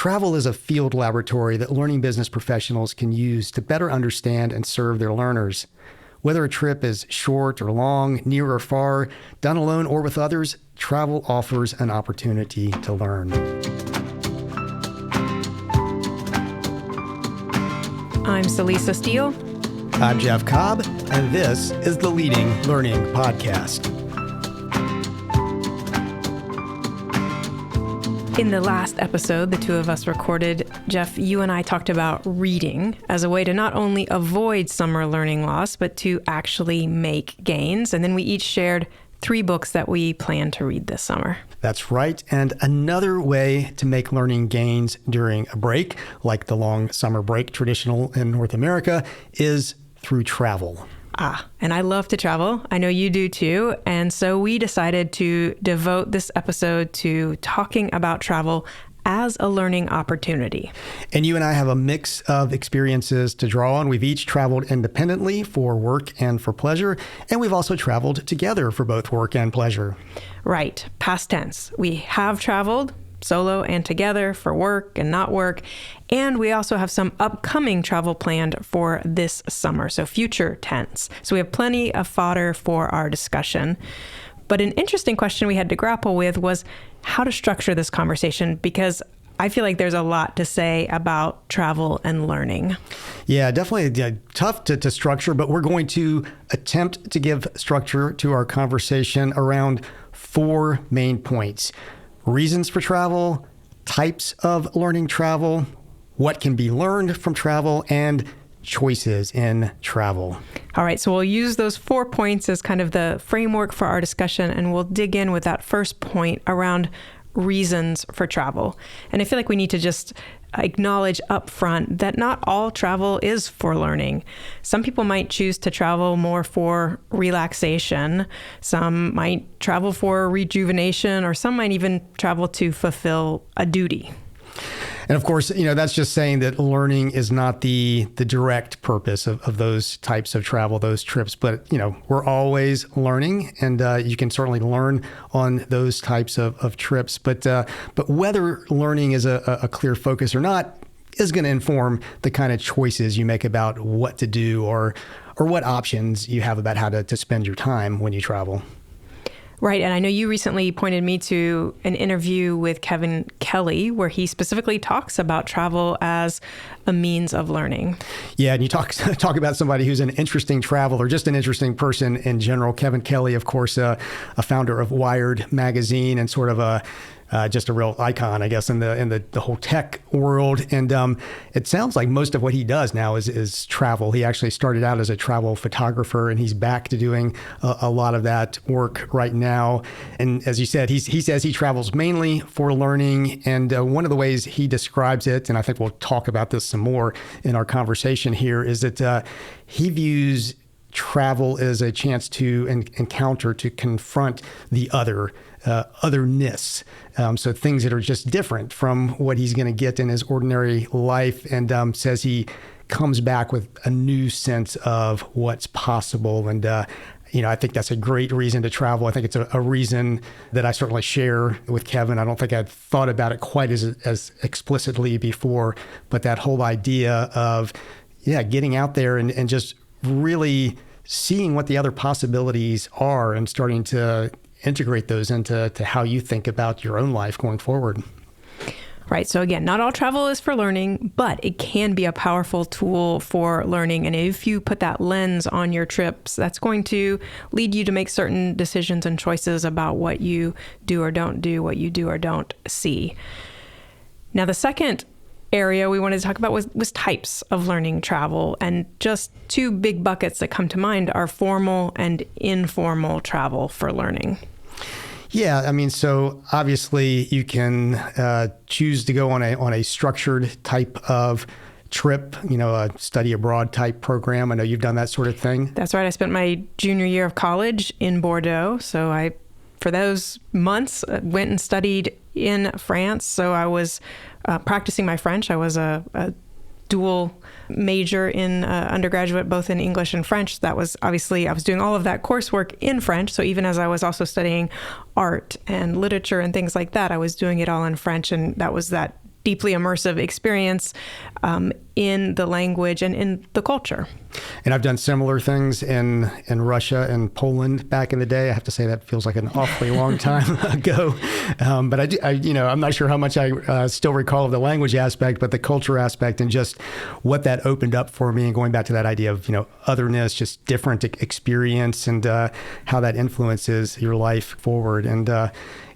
Travel is a field laboratory that learning business professionals can use to better understand and serve their learners. Whether a trip is short or long, near or far, done alone or with others, travel offers an opportunity to learn. I'm Celisa Steele. I'm Jeff Cobb, and this is the Leading Learning Podcast. In the last episode the two of us recorded, Jeff, you and I talked about reading as a way to not only avoid summer learning loss, but to actually make gains. And then we each shared 3 books that we plan to read this summer. That's right. And another way to make learning gains during a break, like the long summer break traditional in North America, is through travel. And I love to travel. I know you do too. And so we decided to devote this episode to talking about travel as a learning opportunity. And you and I have a mix of experiences to draw on. We've each traveled independently for work and for pleasure, and we've also traveled together for both work and pleasure. Right. Past tense. We have traveled solo and together for work and not work. And we also have some upcoming travel planned for this summer, so future tense. So we have plenty of fodder for our discussion. But an interesting question we had to grapple with was how to structure this conversation, because I feel like there's a lot to say about travel and learning. Yeah, definitely tough to structure, but we're going to attempt to give structure to our conversation around 4 main points. Reasons for travel, types of learning travel, what can be learned from travel, and choices in travel. All right, so we'll use those 4 points as kind of the framework for our discussion, and we'll dig in with that first point around reasons for travel. And I feel like we need to just acknowledge up front that not all travel is for learning. Some people might choose to travel more for relaxation. Some might travel for rejuvenation, or some might even travel to fulfill a duty. And of course, that's just saying that learning is not the direct purpose of those types of travel, those trips. But, we're always learning, and you can certainly learn on those types of trips. But whether learning is a clear focus or not is going to inform the kind of choices you make about what to do or what options you have about how to spend your time when you travel. Right. And I know you recently pointed me to an interview with Kevin Kelly, where he specifically talks about travel as a means of learning. Yeah. And you talk about somebody who's an interesting traveler, just an interesting person in general. Kevin Kelly, of course, a founder of Wired magazine and sort of just a real icon, I guess, in the whole tech world. And it sounds like most of what he does now is travel. He actually started out as a travel photographer, and he's back to doing a lot of that work right now. And as you said, he says he travels mainly for learning. And one of the ways he describes it, and I think we'll talk about this some more in our conversation here, is that he views travel as a chance to encounter, to confront the otherness. So things that are just different from what he's going to get in his ordinary life, and says he comes back with a new sense of what's possible. And, I think that's a great reason to travel. I think it's a reason that I certainly share with Kevin. I don't think I'd thought about it quite as explicitly before, but that whole idea of, getting out there and just really seeing what the other possibilities are and starting to integrate those into how you think about your own life going forward. Right. So again, not all travel is for learning, but it can be a powerful tool for learning. And if you put that lens on your trips, that's going to lead you to make certain decisions and choices about what you do or don't do, what you do or don't see. Now, the second area we wanted to talk about was types of learning travel. And just 2 big buckets that come to mind are formal and informal travel for learning. Yeah, so obviously you can choose to go on a structured type of trip, a study abroad type program. I know you've done that sort of thing. That's right. I spent my junior year of college in Bordeaux. So for those months, went and studied in France. So I was practicing my French. I was a dual major in undergraduate, both in English and French. That was obviously, I was doing all of that coursework in French. So even as I was also studying art and literature and things like that, I was doing it all in French. And that was that deeply immersive experience in the language and in the culture. And I've done similar things in Russia and Poland back in the day. I have to say that feels like an awfully long time ago. But I'm not sure how much I still recall of the language aspect, but the culture aspect and just what that opened up for me, and going back to that idea of, otherness, just different experience, and how that influences your life forward. And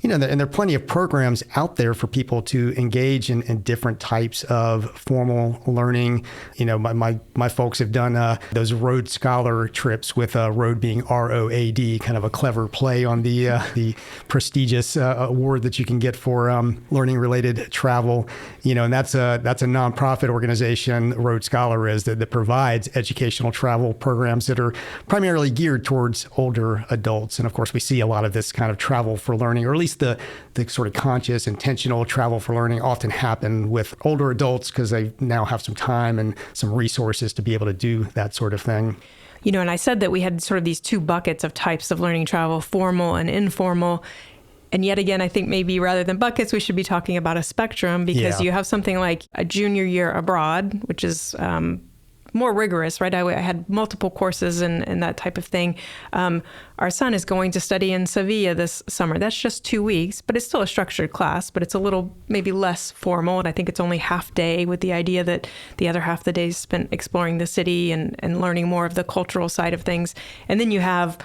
and there are plenty of programs out there for people to engage in different types of formal learning. My folks have done those Road Scholar trips, with road being ROAD, kind of a clever play on the prestigious award that you can get for learning related travel. And that's a nonprofit organization, Road Scholar is, that provides educational travel programs that are primarily geared towards older adults. And of course, we see a lot of this kind of travel for learning, or at least the sort of conscious, intentional travel for learning, often happen with older adults because they now have some time and some resources to be able to do that sort of thing. And I said that we had sort of these two buckets of types of learning travel, formal and informal. And yet again, I think maybe rather than buckets, we should be talking about a spectrum, because you have something like a junior year abroad, which is more rigorous, right? I had multiple courses and that type of thing. Our son is going to study in Sevilla this summer. That's just 2 weeks, but it's still a structured class, but it's a little maybe less formal. And I think it's only half day, with the idea that the other half of the day is spent exploring the city and learning more of the cultural side of things. And then you have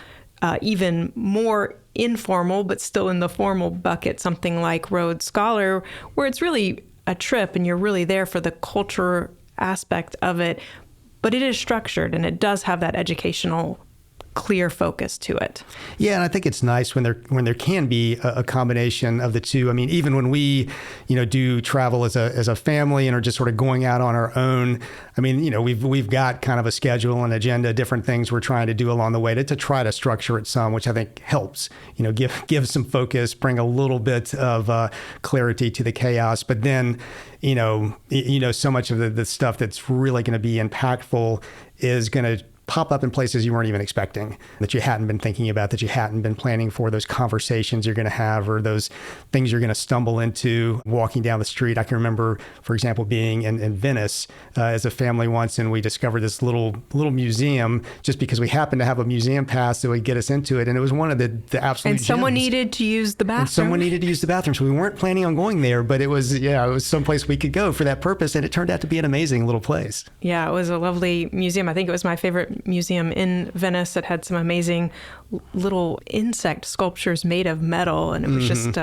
even more informal, but still in the formal bucket, something like Road Scholar, where it's really a trip and you're really there for the culture aspect of it. But it is structured, and it does have that educational, clear focus to it. Yeah, and I think it's nice when there can be a combination of the two. I mean, even when we, do travel as a family and are just sort of going out on our own, I mean, we've got kind of a schedule and agenda, different things we're trying to do along the way to try to structure it some, which I think helps, give some focus, bring a little bit of clarity to the chaos. But then, so much of the stuff that's really going to be impactful is going to pop up in places you weren't even expecting, that you hadn't been thinking about, that you hadn't been planning for, those conversations you're going to have, or those things you're going to stumble into walking down the street. I can remember, for example, being in Venice as a family once, and we discovered this little museum just because we happened to have a museum pass that would get us into it. And it was one of the absolute And someone gems. needed to use the bathroom. And someone needed to use the bathroom. So we weren't planning on going there, but it was someplace we could go for that purpose. And it turned out to be an amazing little place. Yeah, it was a lovely museum. I think it was my favorite museum in Venice. It had some amazing little insect sculptures made of metal, and it was just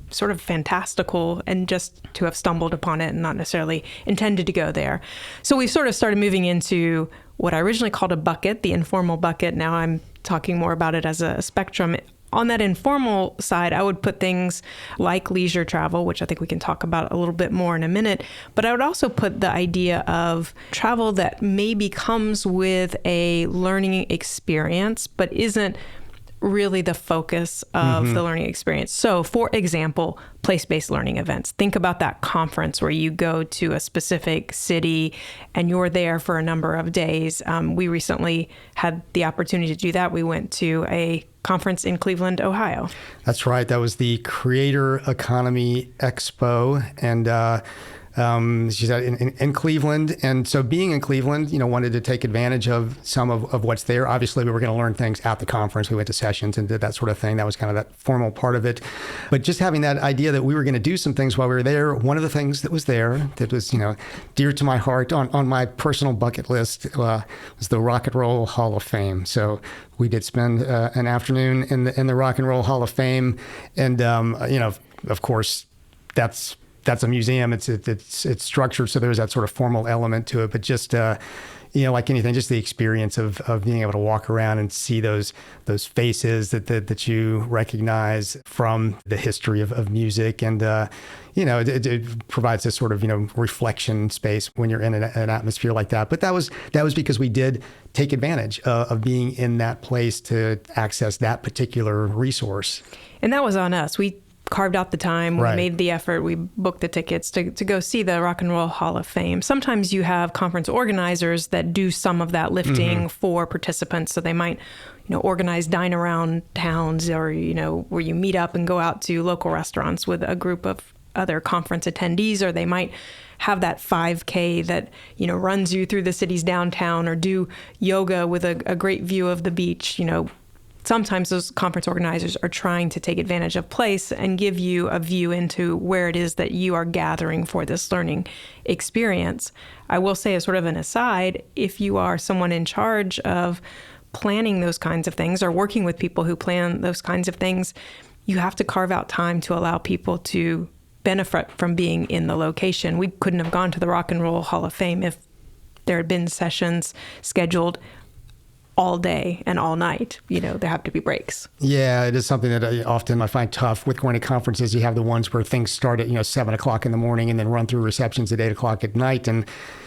sort of fantastical, and just to have stumbled upon it and not necessarily intended to go there. So we've sort of started moving into what I originally called a bucket, the informal bucket. Now I'm talking more about it as a spectrum. On that informal side, I would put things like leisure travel, which I think we can talk about a little bit more in a minute. But I would also put the idea of travel that maybe comes with a learning experience, but isn't really the focus of the learning experience. So, for example, place-based learning events. Think about that conference where you go to a specific city and you're there for a number of days. We recently had the opportunity to do that. We went to a conference in Cleveland, Ohio. That's right. That was the Creator Economy Expo. And she's in Cleveland. And so being in Cleveland, wanted to take advantage of some of what's there. Obviously, we were going to learn things at the conference. We went to sessions and did that sort of thing. That was kind of that formal part of it. But just having that idea that we were going to do some things while we were there, one of the things that was there that was, dear to my heart on my personal bucket list was the Rock and Roll Hall of Fame. So we did spend an afternoon in the Rock and Roll Hall of Fame. And, of course, that's a museum. It's structured, so there's that sort of formal element to it. But just like anything, just the experience of being able to walk around and see those faces that you recognize from the history of music, and it provides this sort of reflection space when you're in an atmosphere like that. But that was because we did take advantage of being in that place to access that particular resource. And that was on us. We carved out the time, we made the effort, we booked the tickets to go see the Rock and Roll Hall of Fame. Sometimes you have conference organizers that do some of that lifting for participants. So they might, organize dine around towns, or, where you meet up and go out to local restaurants with a group of other conference attendees, or they might have that 5K that, runs you through the city's downtown, or do yoga with a great view of the beach. Sometimes those conference organizers are trying to take advantage of place and give you a view into where it is that you are gathering for this learning experience. I will say, as sort of an aside, if you are someone in charge of planning those kinds of things or working with people who plan those kinds of things, you have to carve out time to allow people to benefit from being in the location. We couldn't have gone to the Rock and Roll Hall of Fame if there had been sessions scheduled all day and all night. There have to be breaks. Yeah, it is something that I find tough with going to conferences. You have the ones where things start at 7 o'clock in the morning and then run through receptions at 8 o'clock at night. And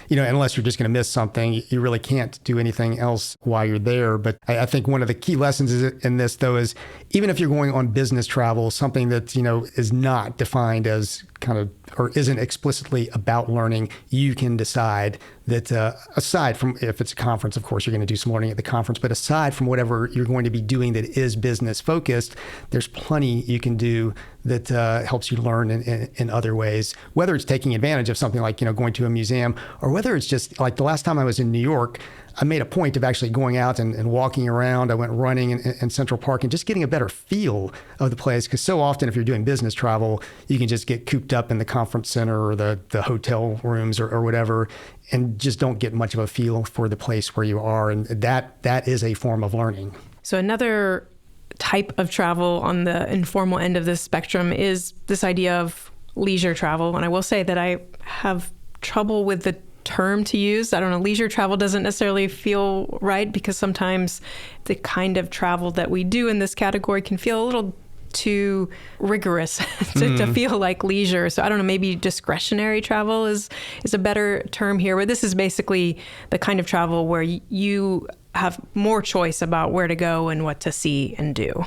unless you're just going to miss something, you really can't do anything else while you're there. But I think one of the key lessons in this, though, is even if you're going on business travel, something that, is not defined as or isn't explicitly about learning, you can decide that aside from, if it's a conference, of course, you're going to do some learning at the conference, but aside from whatever you're going to be doing that is business focused, there's plenty you can do that helps you learn in other ways, whether it's taking advantage of something like, going to a museum, or whether it's just like the last time I was in New York, I made a point of actually going out and walking around. I went running in Central Park and just getting a better feel of the place. Because so often if you're doing business travel, you can just get cooped up in the conference center or the hotel rooms or whatever, and just don't get much of a feel for the place where you are. And that is a form of learning. So another type of travel on the informal end of this spectrum is this idea of leisure travel. And I will say that I have trouble with the term to use. I don't know, leisure travel doesn't necessarily feel right, because sometimes the kind of travel that we do in this category can feel a little too rigorous to feel like leisure. So I don't know, maybe discretionary travel is a better term here, but this is basically the kind of travel where you have more choice about where to go and what to see and do.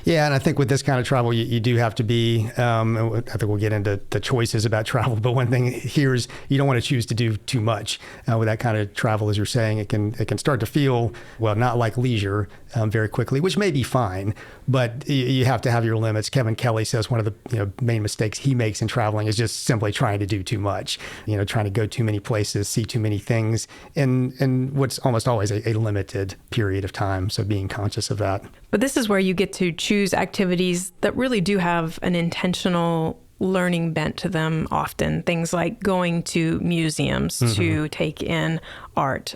Yeah, and I think with this kind of travel, you do have to be, I think we'll get into the choices about travel, but one thing here is you don't want to choose to do too much with that kind of travel. As you're saying, it can start to feel, well, not like leisure very quickly, which may be fine, but you have to have your limits. Kevin Kelly says one of the main mistakes he makes in traveling is just simply trying to do too much, trying to go too many places, see too many things, and what's almost always a limited period of time. So being conscious of that. But this is where you get to choose activities that really do have an intentional learning bent to them often. Things like going to museums to take in art,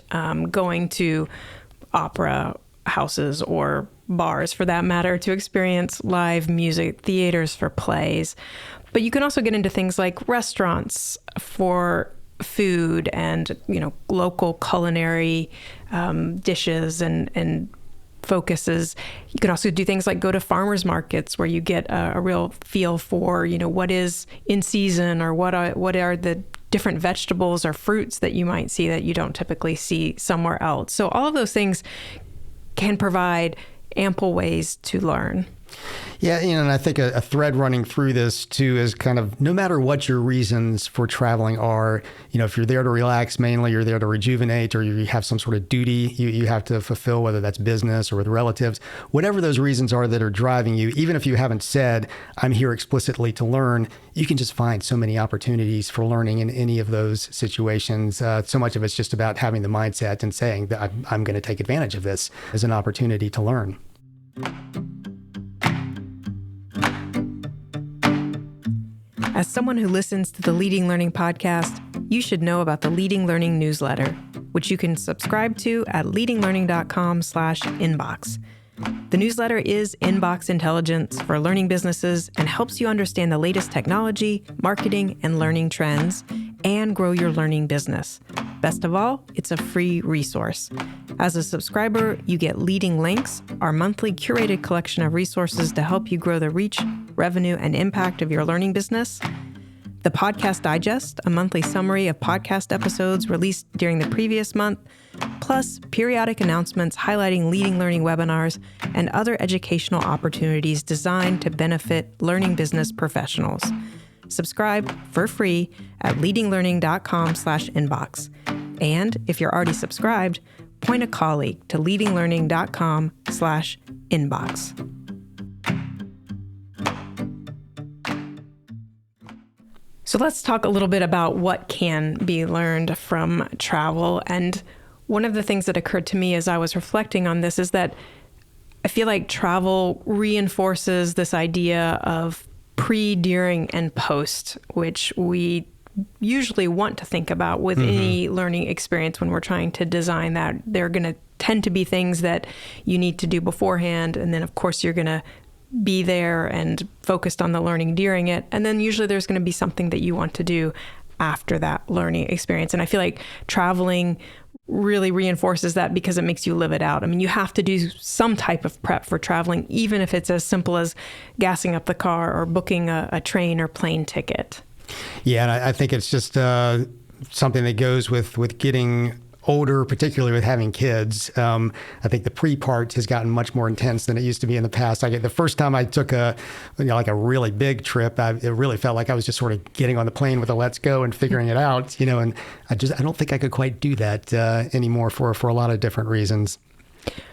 going to opera houses or bars, for that matter, to experience live music, theaters for plays. But you can also get into things like restaurants for food and, local culinary dishes and focuses. You can also do things like go to farmers markets, where you get a real feel for, what is in season, or what are the different vegetables or fruits that you might see that you don't typically see somewhere else. So all of those things can provide ample ways to learn. Yeah, and I think a thread running through this too is kind of, no matter what your reasons for traveling are, if you're there to relax mainly, you're there to rejuvenate, or you have some sort of duty you have to fulfill, whether that's business or with relatives, whatever those reasons are that are driving you, even if you haven't said, I'm here explicitly to learn, you can just find so many opportunities for learning in any of those situations. So much of it's just about having the mindset and saying that I'm going to take advantage of this as an opportunity to learn. As someone who listens to the Leading Learning podcast, you should know about the Leading Learning newsletter, which you can subscribe to at leadinglearning.com/inbox. The newsletter is inbox intelligence for learning businesses and helps you understand the latest technology, marketing, and learning trends, and grow your learning business. Best of all, it's a free resource. As a subscriber, you get Leading Links, our monthly curated collection of resources to help you grow the reach, revenue, and impact of your learning business. The Podcast Digest, a monthly summary of podcast episodes released during the previous month, plus periodic announcements highlighting leading learning webinars and other educational opportunities designed to benefit learning business professionals. Subscribe for free at leadinglearning.com/inbox. And if you're already subscribed, point a colleague to leadinglearning.com/inbox. So let's talk a little bit about what can be learned from travel. And one of the things that occurred to me as I was reflecting on this is that I feel like travel reinforces this idea of pre, during, and post, which we usually want to think about with any learning experience when we're trying to design that. They're going to tend to be things that you need to do beforehand. And then, of course, you're going to be there and focused on the learning during it. And then usually there's going to be something that you want to do after that learning experience. And I feel like traveling really reinforces that because it makes you live it out. I mean, you have to do some type of prep for traveling, even if it's as simple as gassing up the car or booking a train or plane ticket. Yeah, and I think it's just something that goes with getting older, particularly with having kids. I think the pre-part has gotten much more intense than it used to be in the past. The first time I took a really big trip, it really felt like I was just sort of getting on the plane with a let's go and figuring it out, and I don't think I could quite do that anymore for a lot of different reasons.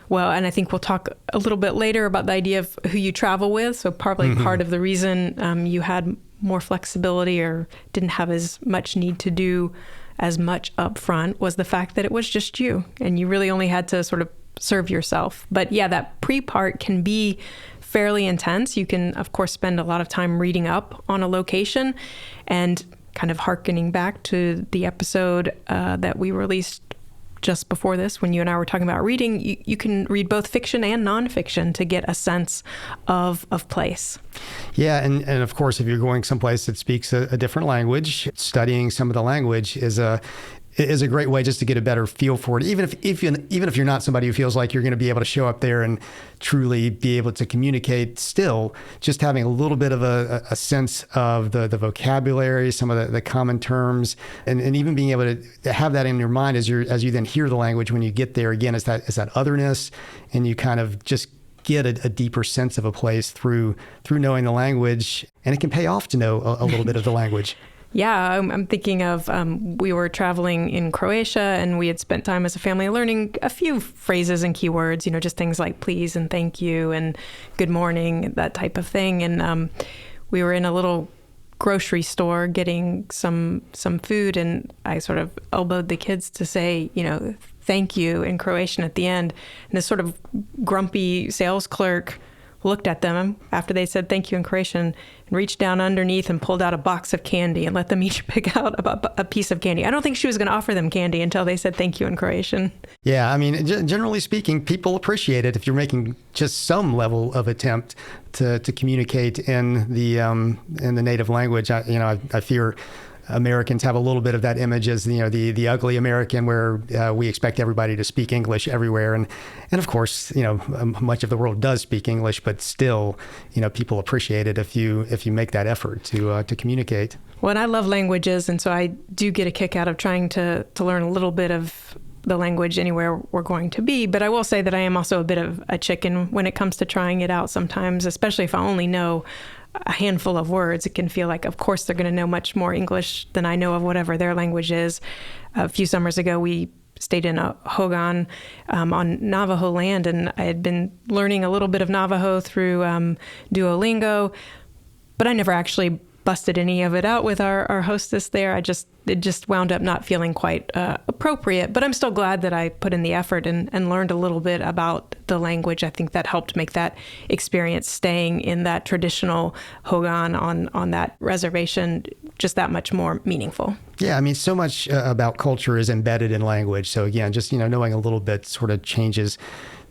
Well, and I think we'll talk a little bit later about the idea of who you travel with. So probably part of the reason you had more flexibility or didn't have as much need to do as much up front was the fact that it was just you and you really only had to sort of serve yourself. But yeah, that pre-part can be fairly intense. You can, of course, spend a lot of time reading up on a location and kind of hearkening back to the episode that we released just before this, when you and I were talking about reading, you can read both fiction and nonfiction to get a sense of place. Yeah, and of course, if you're going someplace that speaks a different language, studying some of the language is a great way just to get a better feel for it. Even if you're not somebody who feels like you're going to be able to show up there and truly be able to communicate, still just having a little bit of a sense of the vocabulary, some of the common terms, and even being able to have that in your mind as you then hear the language when you get there. Again, is that otherness, and you kind of just get a deeper sense of a place through knowing the language, and it can pay off to know a little bit of the language. Yeah, I'm thinking of, we were traveling in Croatia and we had spent time as a family learning a few phrases and keywords, just things like please and thank you and good morning, that type of thing. And we were in a little grocery store getting some food, and I sort of elbowed the kids to say, thank you in Croatian at the end. And this sort of grumpy sales clerk looked at them after they said thank you in Croatian and reached down underneath and pulled out a box of candy and let them each pick out a piece of candy. I don't think she was going to offer them candy until they said thank you in Croatian. Yeah, I mean, generally speaking, people appreciate it if you're making just some level of attempt to communicate in the native language. I fear Americans have a little bit of that image as the ugly American, where we expect everybody to speak English everywhere, and of course much of the world does speak English, but still people appreciate it if you make that effort to communicate. Well, and I love languages, and so I do get a kick out of trying to learn a little bit of the language anywhere we're going to be. But I will say that I am also a bit of a chicken when it comes to trying it out sometimes, especially if I only know a handful of words. It can feel like, of course, they're going to know much more English than I know of whatever their language is. A few summers ago, we stayed in a hogan on Navajo land, and I had been learning a little bit of Navajo through Duolingo, but I never actually busted any of it out with our hostess there. It just wound up not feeling quite appropriate, but I'm still glad that I put in the effort and learned a little bit about the language. I think that helped make that experience staying in that traditional hogan on that reservation just that much more meaningful. Yeah, I mean, so much about culture is embedded in language. So again, just knowing a little bit sort of changes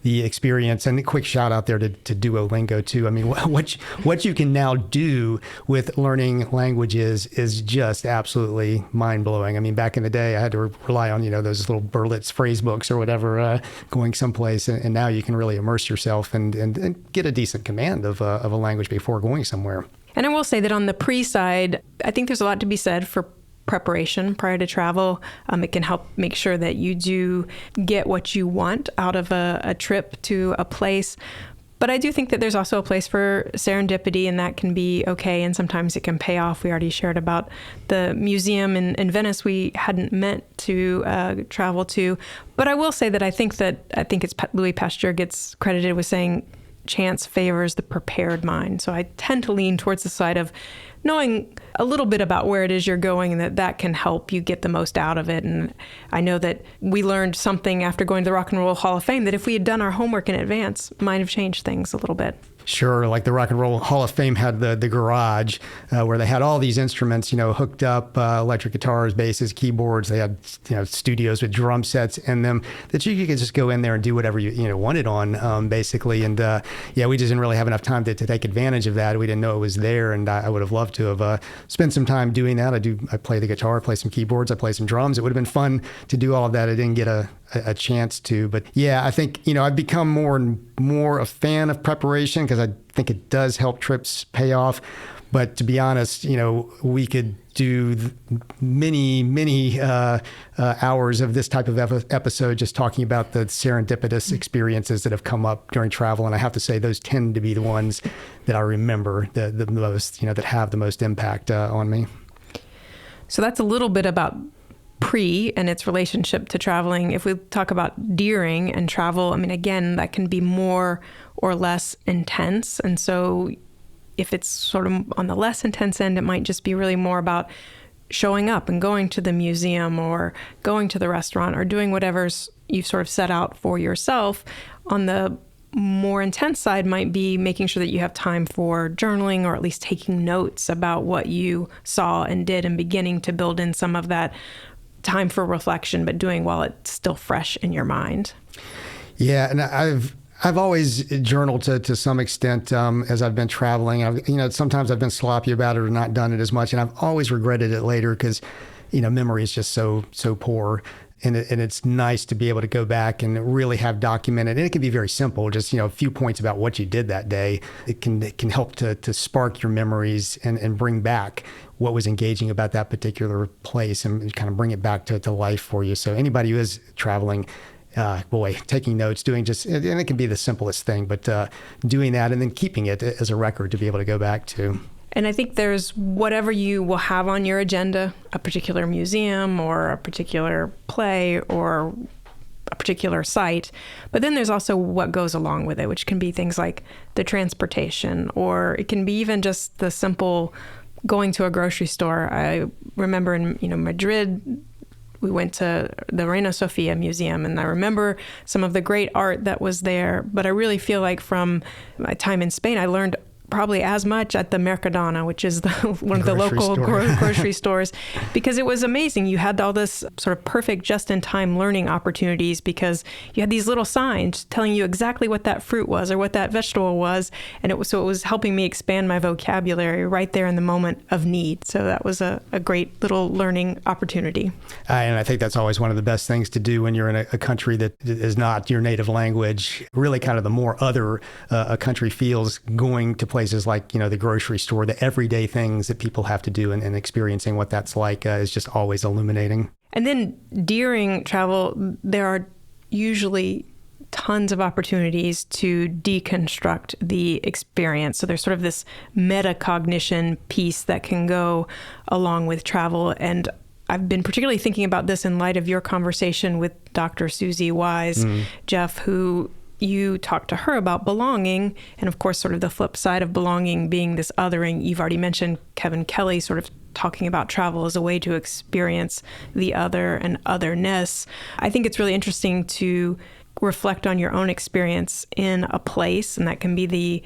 the experience. And a quick shout out there to Duolingo too. I mean, what you can now do with learning languages is just absolutely mind blowing. I mean, back in the day, I had to rely on those little Berlitz phrase books or whatever going someplace, and now you can really immerse yourself and get a decent command of a language before going somewhere. And I will say that on the pre-side, I think there's a lot to be said for preparation prior to travel. It can help make sure that you do get what you want out of a trip to a place. But I do think that there's also a place for serendipity, and that can be okay. And sometimes it can pay off. We already shared about the museum in Venice we hadn't meant to travel to. But I will say that I think it's Louis Pasteur gets credited with saying chance favors the prepared mind. So I tend to lean towards the side of knowing a little bit about where it is you're going, and that can help you get the most out of it. And I know that we learned something after going to the Rock and Roll Hall of Fame that if we had done our homework in advance, might have changed things a little bit. Sure. Like the Rock and Roll Hall of Fame had the garage where they had all these instruments, hooked up, electric guitars, basses, keyboards. They had, studios with drum sets in them that you could just go in there and do whatever you wanted on, basically. And we just didn't really have enough time to take advantage of that. We didn't know it was there. And I would have loved to have spent some time doing that. I play the guitar, play some keyboards, I play some drums. It would have been fun to do all of that. I didn't get a chance to. But yeah, I think, I've become more and more a fan of preparation because I think it does help trips pay off. But to be honest, we could do many hours of this type of episode just talking about the serendipitous experiences that have come up during travel. And I have to say those tend to be the ones that I remember the most, that have the most impact on me. So that's a little bit about pre and its relationship to traveling. If we talk about during and travel, again, that can be more or less intense. And so if it's sort of on the less intense end, it might just be really more about showing up and going to the museum or going to the restaurant or doing whatever you've sort of set out for yourself. On the more intense side might be making sure that you have time for journaling or at least taking notes about what you saw and did and beginning to build in some of that time for reflection, but doing while it's still fresh in your mind. Yeah, and I've always journaled to some extent as I've been traveling. Sometimes I've been sloppy about it or not done it as much, and I've always regretted it later because, memory is just so poor. And it's nice to be able to go back and really have documented. And it can be very simple, just a few points about what you did that day. It can help to spark your memories and bring back what was engaging about that particular place and kind of bring it back to life for you. So anybody who is traveling, taking notes, and it can be the simplest thing, but doing that and then keeping it as a record to be able to go back to. And I think there's whatever you will have on your agenda, a particular museum or a particular play or a particular site. But then there's also what goes along with it, which can be things like the transportation, or it can be even just the simple going to a grocery store. I remember in Madrid, we went to the Reina Sofia Museum, and I remember some of the great art that was there. But I really feel like from my time in Spain, I learned probably as much at the Mercadona, which is one of the local grocery stores, because it was amazing. You had all this sort of perfect just-in-time learning opportunities because you had these little signs telling you exactly what that fruit was or what that vegetable was, and it was helping me expand my vocabulary right there in the moment of need. So that was a great little learning opportunity. And I think that's always one of the best things to do when you're in a country that is not your native language. Really, kind of the more other a country feels, going to places like, the grocery store, the everyday things that people have to do and experiencing what that's like is just always illuminating. And then during travel, there are usually tons of opportunities to deconstruct the experience. So there's sort of this metacognition piece that can go along with travel. And I've been particularly thinking about this in light of your conversation with Dr. Susie Wise, Jeff, who you talked to her about belonging, and of course, sort of the flip side of belonging being this othering. You've already mentioned Kevin Kelly sort of talking about travel as a way to experience the other and otherness. I think it's really interesting to reflect on your own experience in a place, and that can be the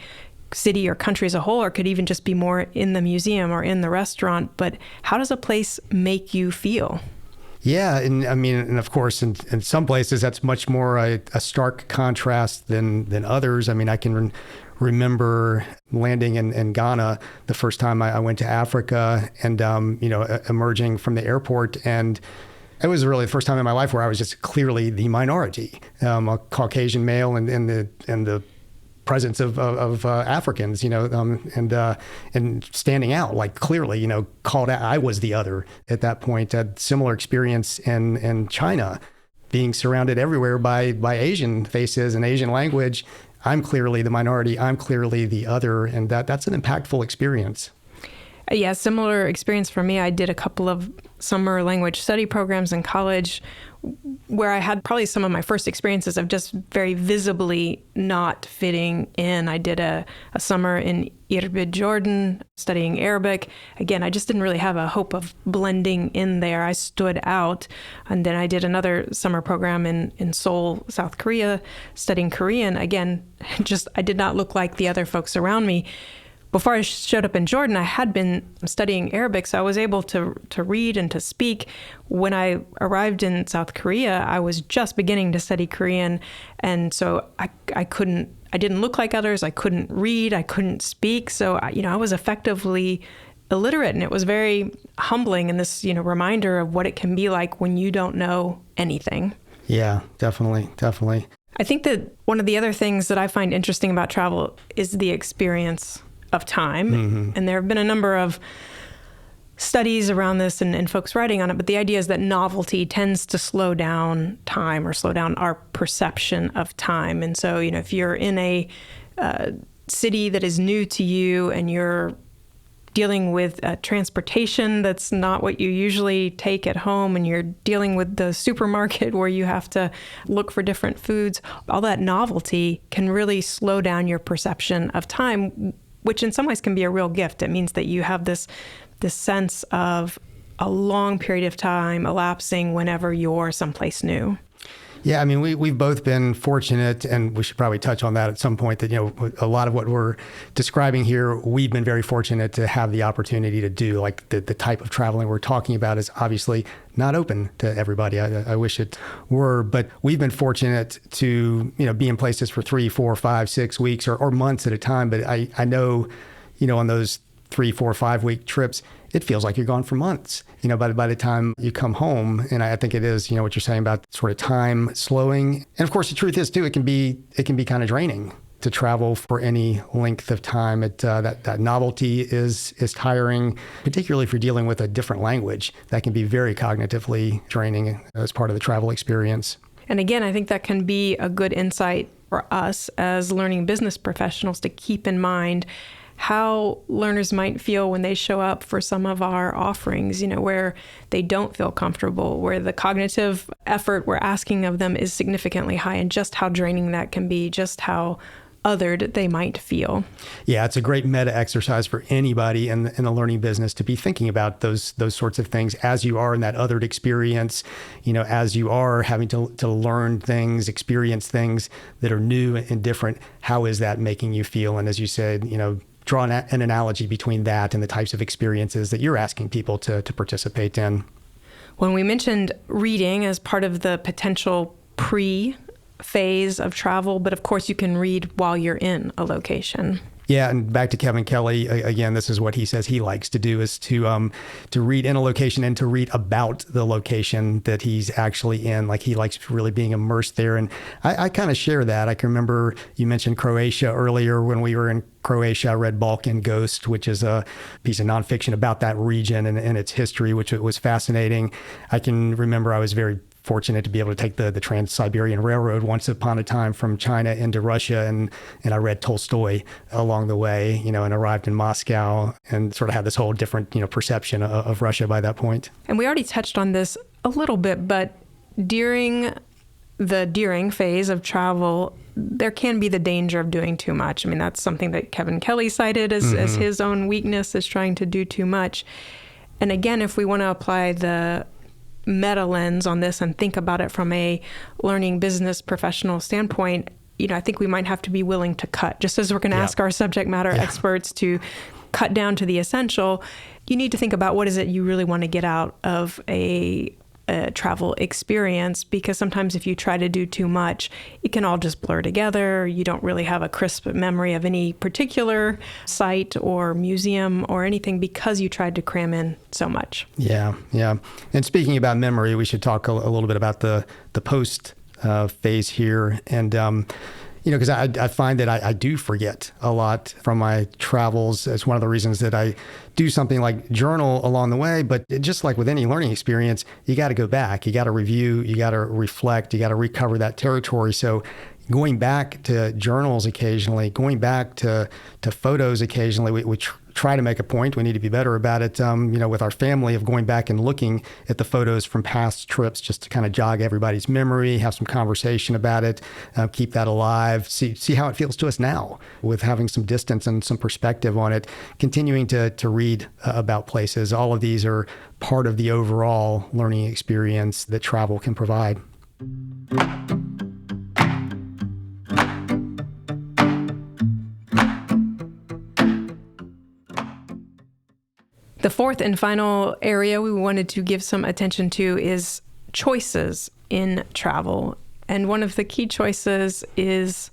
city or country as a whole, or could even just be more in the museum or in the restaurant. But how does a place make you feel? Yeah, and of course, in some places that's much more a stark contrast than others. I can remember landing in Ghana the first time I went to Africa, and emerging from the airport, and it was really the first time in my life where I was just clearly the minority, a Caucasian male, and the presence of Africans, and standing out, like clearly, called out. I was the other at that point. I had similar experience in China, being surrounded everywhere by Asian faces and Asian language. I'm clearly the minority. I'm clearly the other, and that's an impactful experience. Yeah, similar experience for me. I did a couple of summer language study programs in college where I had probably some of my first experiences of just very visibly not fitting in. I did a summer in Irbid, Jordan, studying Arabic. Again, I just didn't really have a hope of blending in there. I stood out. And then I did another summer program in Seoul, South Korea, studying Korean. Again, I did not look like the other folks around me. Before I showed up in Jordan, I had been studying Arabic, so I was able to read and to speak. When I arrived in South Korea, I was just beginning to study Korean, and so I didn't look like others. I couldn't read. I couldn't speak. So, I was effectively illiterate, and it was very humbling, and this, reminder of what it can be like when you don't know anything. Yeah, definitely. I think that one of the other things that I find interesting about travel is the experience of time. Mm-hmm. And there have been a number of studies around this and folks writing on it, but the idea is that novelty tends to slow down time or slow down our perception of time. And so, if you're in a city that is new to you and you're dealing with transportation that's not what you usually take at home, and you're dealing with the supermarket where you have to look for different foods, all that novelty can really slow down your perception of time, which in some ways can be a real gift. It means that you have this sense of a long period of time elapsing whenever you're someplace new. Yeah, I mean, we've both been fortunate, and we should probably touch on that at some point, that, a lot of what we're describing here, we've been very fortunate to have the opportunity to do. Like the type of traveling we're talking about is obviously not open to everybody. I wish it were, but we've been fortunate to, be in places for 3, 4, 5, 6 weeks or months at a time. But I know, on those 3, 4, 5 week trips, it feels like you're gone for months, by the time you come home. And I think it is, what you're saying about sort of time slowing. And of course, the truth is too, it can be kind of draining to travel for any length of time. That novelty is tiring, particularly if you're dealing with a different language. That can be very cognitively draining as part of the travel experience. And again, I think that can be a good insight for us as learning business professionals to keep in mind how learners might feel when they show up for some of our offerings, where they don't feel comfortable, where the cognitive effort we're asking of them is significantly high, and just how draining that can be, just how othered they might feel. Yeah, it's a great meta exercise for anybody in the learning business to be thinking about those sorts of things as you are in that othered experience, as you are having to learn things, experience things that are new and different. How is that making you feel? And as you said, draw an analogy between that and the types of experiences that you're asking people to participate in. When we mentioned reading as part of the potential pre-phase of travel, but of course you can read while you're in a location. Yeah, and back to Kevin Kelly, again, this is what he says he likes to do, is to read in a location and to read about the location that he's actually in. Like, he likes really being immersed there. And I kind of share that. I can remember you mentioned Croatia earlier. When we were in Croatia, I read Balkan Ghost, which is a piece of nonfiction about that region and its history, which was fascinating. I can remember I was very fortunate to be able to take the Trans-Siberian Railroad once upon a time from China into Russia, and I read Tolstoy along the way, and arrived in Moscow and sort of had this whole different, perception of Russia by that point. And we already touched on this a little bit, but during phase of travel, there can be the danger of doing too much. I mean, that's something that Kevin Kelly cited as his own weakness, is trying to do too much. And again, if we want to apply the meta lens on this and think about it from a learning business professional standpoint, I think we might have to be willing to cut. Just as we're going to ask our subject matter experts to cut down to the essential, you need to think about what is it you really want to get out of a travel experience, because sometimes if you try to do too much, it can all just blur together. You don't really have a crisp memory of any particular site or museum or anything because you tried to cram in so much. Yeah. And speaking about memory, we should talk a little bit about the post phase here. And because I find that I do forget a lot from my travels. It's one of the reasons that I do something like journal along the way. But just like with any learning experience, you got to go back. You got to review. You got to reflect. You got to recover that territory. So going back to journals occasionally, going back to photos occasionally, we try to make a point. We need to be better about it, with our family, of going back and looking at the photos from past trips just to kind of jog everybody's memory, have some conversation about it, keep that alive, see how it feels to us now with having some distance and some perspective on it, continuing to read about places. All of these are part of the overall learning experience that travel can provide. The fourth and final area we wanted to give some attention to is choices in travel. And one of the key choices is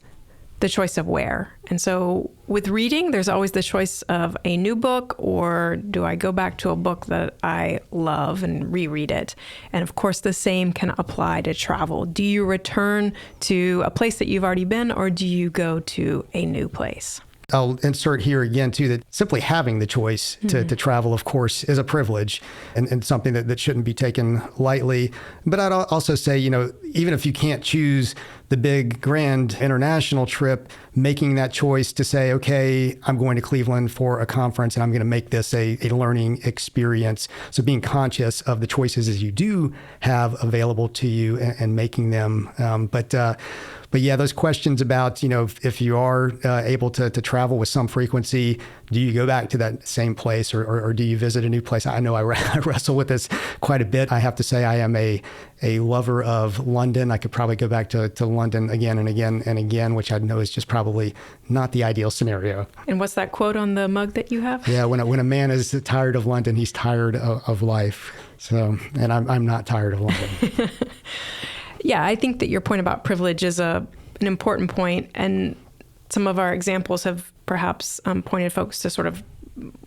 the choice of where. And so with reading, there's always the choice of a new book, or do I go back to a book that I love and reread it? And of course, the same can apply to travel. Do you return to a place that you've already been, or do you go to a new place? I'll insert here again, too, that simply having the choice to travel, of course, is a privilege and something that shouldn't be taken lightly. But I'd also say, even if you can't choose the big, grand international trip, making that choice to say, okay, I'm going to Cleveland for a conference and I'm going to make this a learning experience. So being conscious of the choices as you do have available to you and making them. But yeah, those questions about, if you are able to travel with some frequency, do you go back to that same place or do you visit a new place? I know I wrestle with this quite a bit. I have to say I am a lover of London. I could probably go back to London again and again and again, which I know is just probably not the ideal scenario. And what's that quote on the mug that you have? Yeah, when a man is tired of London, he's tired of life. So, and I'm not tired of London. Yeah, I think that your point about privilege is an important point, and some of our examples have perhaps pointed folks to sort of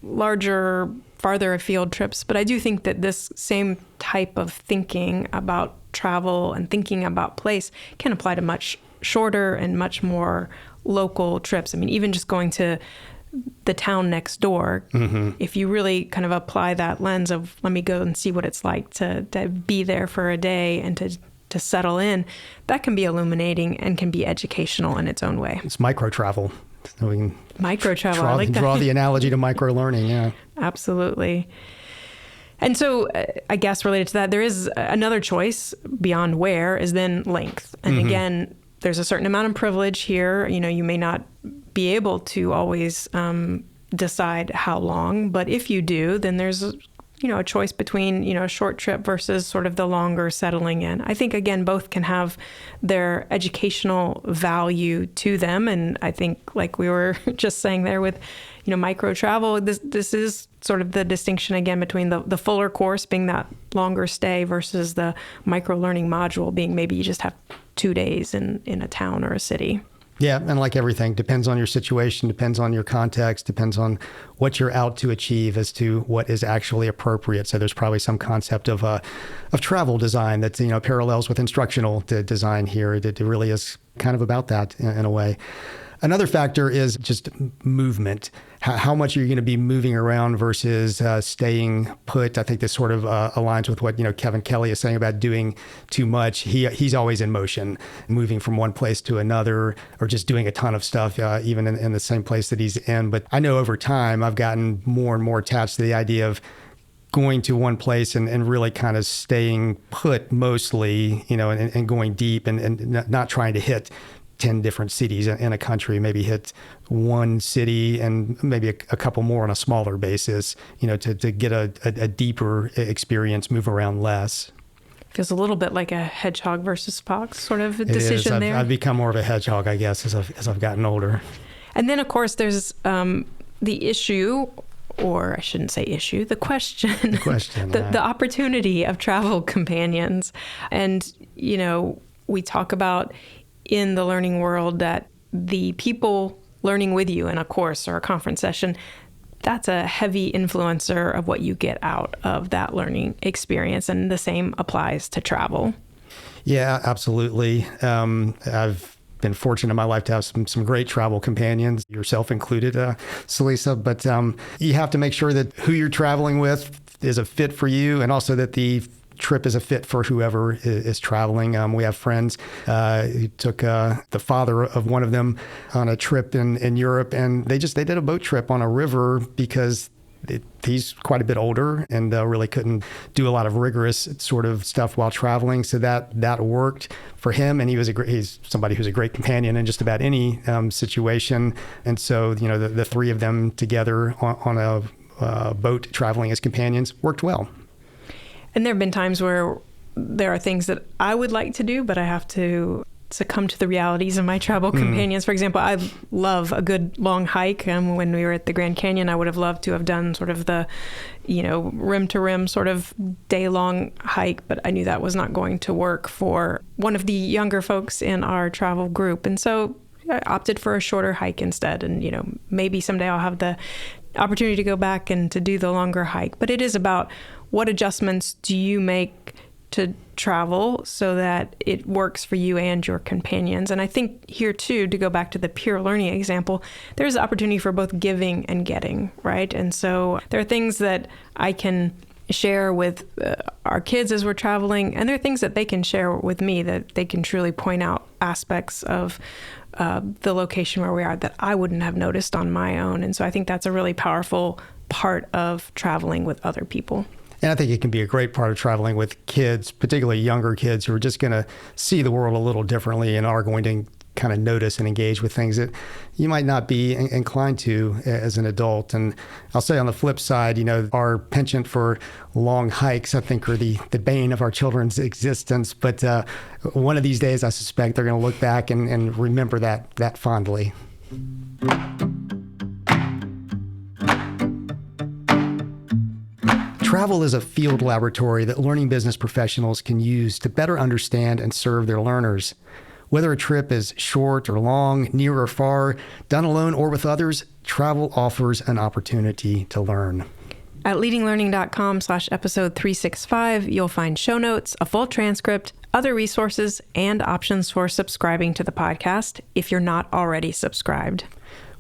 larger, farther afield trips. But I do think that this same type of thinking about travel and thinking about place can apply to much shorter and much more local trips. I mean, even just going to the town next door, if you really kind of apply that lens of, let me go and see what it's like to be there for a day and to settle in, that can be illuminating and can be educational in its own way. It's micro travel. So we can micro travel. I like that. Draw the analogy to micro learning. Yeah, absolutely. And so I guess related to that, there is another choice beyond where is then length. And again, there's a certain amount of privilege here. You may not be able to always decide how long, but if you do, then there's a choice between, a short trip versus sort of the longer settling in. I think, again, both can have their educational value to them. And I think, like we were just saying there with, micro travel, this is sort of the distinction, again, between the fuller course being that longer stay versus the micro learning module being maybe you just have 2 days in a town or a city. Yeah, and like everything, depends on your situation, depends on your context, depends on what you're out to achieve as to what is actually appropriate. So there's probably some concept of travel design that parallels with instructional design here. It really is kind of about that in a way. Another factor is just movement. How much are you going to be moving around versus staying put? I think this sort of aligns with what Kevin Kelly is saying about doing too much. He's always in motion, moving from one place to another, or just doing a ton of stuff, even in the same place that he's in. But I know over time I've gotten more and more attached to the idea of going to one place and really kind of staying put mostly, and going deep and not trying to hit 10 different cities in a country, maybe hit one city and maybe a couple more on a smaller basis, to get a deeper experience, move around less. Feels a little bit like a hedgehog versus fox sort of a decision there. I've become more of a hedgehog, I guess, as I've gotten older. And then, of course, there's the issue, or I shouldn't say issue, the question, the opportunity of travel companions. And, we talk about in the learning world that the people learning with you in a course or a conference session, that's a heavy influencer of what you get out of that learning experience. And the same applies to travel. Yeah, absolutely. I've been fortunate in my life to have some great travel companions, yourself included, Celisa. But you have to make sure that who you're traveling with is a fit for you, and also that the trip is a fit for whoever is traveling. We have friends who took the father of one of them on a trip in Europe, and they did a boat trip on a river because he's quite a bit older and really couldn't do a lot of rigorous sort of stuff while traveling. So that worked for him. And he's somebody who's a great companion in just about any situation. And so, the three of them together on a boat traveling as companions worked well. And there have been times where there are things that I would like to do, but I have to succumb to the realities of my travel companions. For example, I love a good long hike. When we were at the Grand Canyon, I would have loved to have done sort of the, rim to rim sort of day-long hike, but I knew that was not going to work for one of the younger folks in our travel group. And so I opted for a shorter hike instead. And, maybe someday I'll have the opportunity to go back and to do the longer hike. But it is about what adjustments do you make to travel so that it works for you and your companions. And I think here too, to go back to the peer learning example, there's opportunity for both giving and getting, right? And so there are things that I can share with our kids as we're traveling, and there are things that they can share with me that they can truly point out aspects of the location where we are that I wouldn't have noticed on my own. And so I think that's a really powerful part of traveling with other people. And I think it can be a great part of traveling with kids, particularly younger kids who are just going to see the world a little differently and are going to kind of notice and engage with things that you might not be inclined to as an adult. And I'll say on the flip side, our penchant for long hikes, I think, are the bane of our children's existence. But one of these days, I suspect they're going to look back and remember that fondly. Travel is a field laboratory that learning business professionals can use to better understand and serve their learners. Whether a trip is short or long, near or far, done alone or with others, travel offers an opportunity to learn. At leadinglearning.com/episode 365, you'll find show notes, a full transcript, other resources, and options for subscribing to the podcast if you're not already subscribed.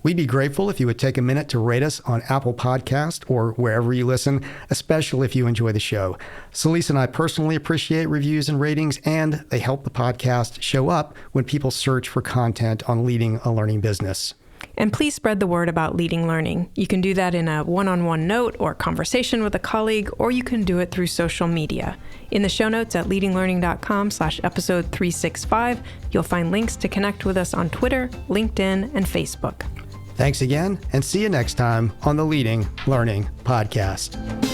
We'd be grateful if you would take a minute to rate us on Apple Podcast or wherever you listen, especially if you enjoy the show. Celisa and I personally appreciate reviews and ratings, and they help the podcast show up when people search for content on leading a learning business. And please spread the word about Leading Learning. You can do that in a one-on-one note or conversation with a colleague, or you can do it through social media. In the show notes at leadinglearning.com/episode 365, you'll find links to connect with us on Twitter, LinkedIn, and Facebook. Thanks again, and see you next time on the Leading Learning Podcast.